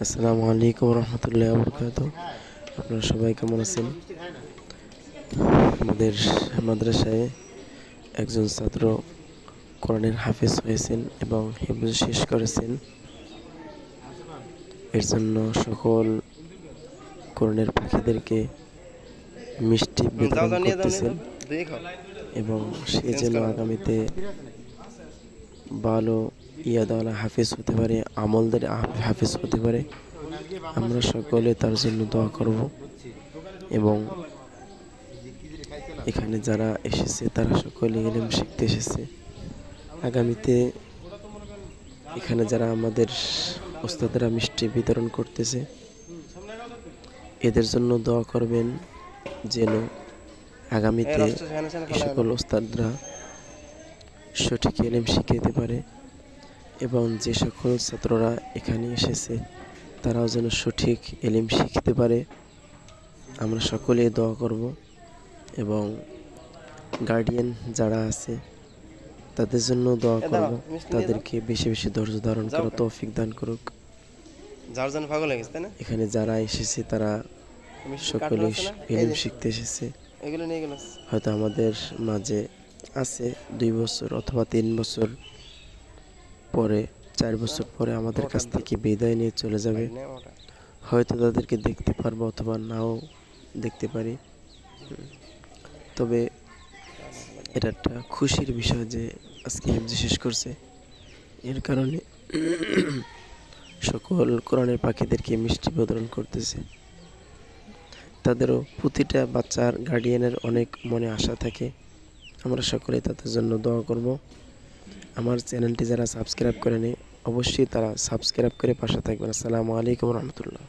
আসসালামু আলাইকুম রহমতুল্লাহ বরকাত। আপনারা সবাই কেমন আছেন? আমাদের মাদ্রাসায় একজন ছাত্র কোরআনের হাফেজ হয়েছেন এবং হিফজ শেষ করেছেন। এর জন্য সকল কোরআনের পাখিদেরকে মিষ্টি বিতরণ করতেছেন এবং সে যেন আগামীতে ভালো ইয়াদাওয়ালা হাফেজ হতে পারে, আমলদের হাফেজ হতে পারে। আমরা সকলে তার জন্য দোয়া করব এবং এখানে যারা এসেছে তারা সকলে ইলম শিখতে এসেছে। আগামীতে এখানে যারা আমাদের ওস্তাদরা মিষ্টি বিতরণ করতেছে এদের জন্য দোয়া করবেন যেন আগামীতে এই সকল ওস্তাদরা সঠিক ইলম শিখাতে পারে এবং যে সকল ছাত্ররা এখানে এসেছে তারাও যেন সঠিক ইলম শিখতে পারে। আমরা সকলে দোয়া করব এবং গার্ডিয়ান যারা আছে তাদের জন্য দোয়া করব, তাদেরকে বেশি বেশি ধৈর্য ধারণ করার তৌফিক দান করুক। এখানে যারা এসেছে তারা সকলে ইলম শিখতে এসেছে। হয়তো আমাদের মাঝে আছে 2 বছর অথবা 3 বছর পরে, 4 বছর পরে আমাদের কাছ থেকে বিদায় নিয়ে চলে যাবে। হয়তো তাদেরকে দেখতে পারবো অথবা নাও দেখতে পারি। তবে এটা একটা খুশির বিষয় যে আজকে হিফজ শেষ করছে। এর কারণে সকল কোরআনের পাখিদেরকে মিষ্টি বিতরণ করতেছে। তাদেরও প্রতিটা বাচ্চার গার্ডিয়ানের অনেক মনে আশা থাকে। আমরা সকলে তাদের জন্য দোয়া করব। আমার চ্যানেলটি যারা সাবস্ক্রাইব করেনি অবশ্যই তারা সাবস্ক্রাইব করে পাশে থাকবেন। আসসালামু আলাইকুম রহমতুল্লাহ।